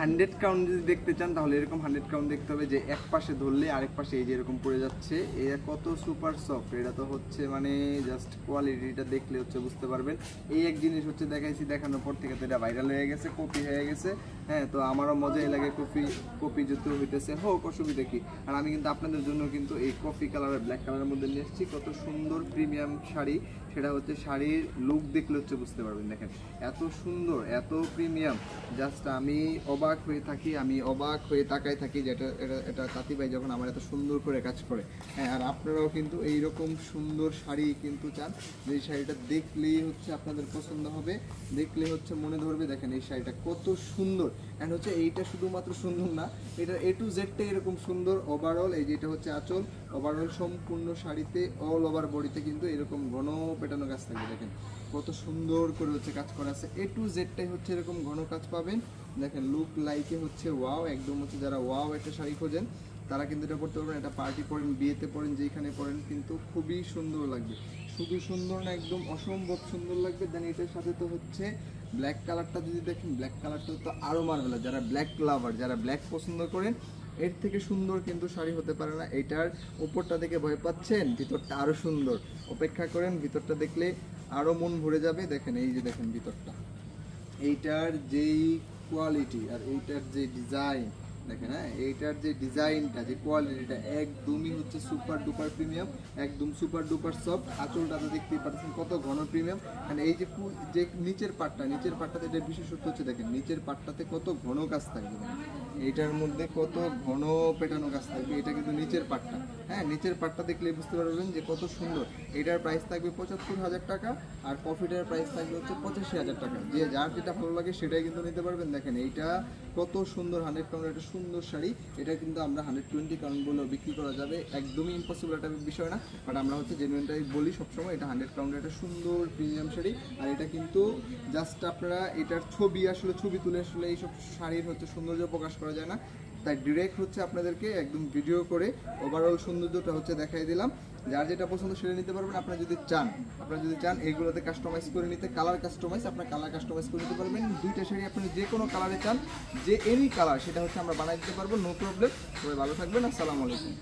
100 count যদি দেখতে চান তাহলে এরকম 100 কাউন্ট দেখতে হবে, যে এক পাশে ধরলে আরেক পাশে এই যে এরকম পড়ে যাচ্ছে। এটা কত সুপার সফট, এটা তো হচ্ছে মানে জাস্ট কোয়ালিটিটা দেখলে হচ্ছে বুঝতে পারবেন। এই এক জিনিস হচ্ছে দেখাইছি, দেখানোর পর থেকে তো এটা ভাইরাল হয়ে গেছে, কপি হয়ে গেছে। হ্যাঁ, তো আমারও মজাই লাগে কপি যত হইতেছে হোক, অসুবিধা কি। আর আমি কিন্তু আপনাদের জন্য কিন্তু এই কফি কালারের ব্ল্যাক কালারের মধ্যে নিয়ে এসেছি কত সুন্দর প্রিমিয়াম শাড়ি। সেটা হচ্ছে শাড়ির লুক দেখলে হচ্ছে বুঝতে পারবেন। দেখেন এত সুন্দর, এত প্রিমিয়াম, জাস্ট আমি অবাক হয়ে থাকি, আমি অবাক হয়ে তাকাই থাকি যে এটা তাঁতি ভাই যখন আমার এত সুন্দর করে কাজ করে। হ্যাঁ, আর আপনারাও কিন্তু এইরকম সুন্দর শাড়ি কিন্তু চান, যে এই শাড়িটা দেখলেই হচ্ছে আপনাদের পছন্দ হবে, দেখলে হচ্ছে মনে ধরবে। দেখেন এই শাড়িটা কত সুন্দর, অ্যান্ড হচ্ছে এইটা শুধুমাত্র সুন্দর না, এটা A to Z এরকম সুন্দর। ওভারঅল এই যেটা হচ্ছে আঁচল, ওভারঅল সম্পূর্ণ শাড়িতে অল ওভার বডিতে কিন্তু এরকম ঘন পেটানো কাজ থাকবে। দেখেন কত সুন্দর করে হচ্ছে কাজ করা আছে, A to Z হচ্ছে এরকম ঘন কাজ পাবেন। দেখেন লুক লাইকে হচ্ছে ওয়াও, একদম হচ্ছে যারা ওয়াও একটা শাড়ি খোঁজেন তারা কিন্তু এটা পরতে পারবেন। এটা পার্টি পরেন, বিয়েতে পরেন, যেখানে পরেন কিন্তু খুবই সুন্দর লাগবে। শুধু সুন্দর না, একদম অসম্ভব সুন্দর লাগবে। দেন এটার সাথে তো হচ্ছে ব্ল্যাক কালারটা যদি দেখেন, ব্ল্যাক কালারটা তো আরও মারবেলা। যারা ব্ল্যাক লাভার, যারা ব্ল্যাক পছন্দ করেন, এর থেকে সুন্দর কিন্তু শাড়ি হতে পারে না। এটার উপরটা দেখে ভয় পাচ্ছেন, ভিতরটা আরও সুন্দর। অপেক্ষা করেন, ভিতরটা দেখলে আরও মন ভরে যাবে। দেখেন এই যে দেখেন ভিতরটা, এইটার যেই কোয়ালিটি আর এইটার যে ডিজাইন দেখেন। হ্যাঁ, এইটার যে ডিজাইনটা, যে কোয়ালিটিটা একদমই হচ্ছে সুপার ডুপার প্রিমিয়াম, একদম সুপার ডুপার সফট। আঁচলটা তো দেখতেই পাচ্ছেন কত ঘন প্রিমিয়াম। মানে এই যে নিচের পাটটাতে এটা বিশেষত্ব হচ্ছে দেখেন নিচের পাটটাতে কত ঘন কাজ থাকবে, এইটার মধ্যে কত ঘন পেটানো কাজ থাকবে। এটা কিন্তু নিচের পাটটা। হ্যাঁ, নিচের পাটটা দেখলে বুঝতে পারবেন যে কত সুন্দর। এটার প্রাইস থাকবে 75,000 টাকা, আর কফিটার প্রাইস থাকবে হচ্ছে 85,000 টাকা। যে যার যেটা ভালো লাগে সেটাই কিন্তু নিতে পারবেন। দেখেন এইটা কত সুন্দর 100 কাউন্টের একটা সুন্দর শাড়ি। এটা কিন্তু আমরা 120 কাউন্ট বলেও বিক্রি করা যাবে, একদমই ইম্পসিবল একটা বিষয় না। বাট আমরা হচ্ছে জেনুইনটাই বলি সবসময়, এটা 100 কাউন্টের একটা সুন্দর প্রিমিয়াম শাড়ি। আর এটা কিন্তু জাস্ট আপনারা এটার ছবি তুলে আসলে এইসব শাড়ির হচ্ছে সৌন্দর্য প্রকাশ করা যায় না, তাই ডিরেক্ট হচ্ছে আপনাদেরকে একদম ভিডিও করে ওভারঅল সৌন্দর্যটা হচ্ছে দেখাই দিলাম। যার যেটা পছন্দ সেটা নিতে পারবেন। আপনারা যদি চান এইগুলোতে কাস্টমাইজ করে নিতে, কালার কাস্টমাইজ, আপনার কালার কাস্টমাইজ করে নিতে পারবেন। দুইটা শাড়ি আপনি যে কোনো কালারে চান, যে এনি কালার সেটা হচ্ছে আমরা বানাই দিতে পারবো, নো প্রবলেম। সবাই ভালো থাকবেন, আসসালামু আলাইকুম।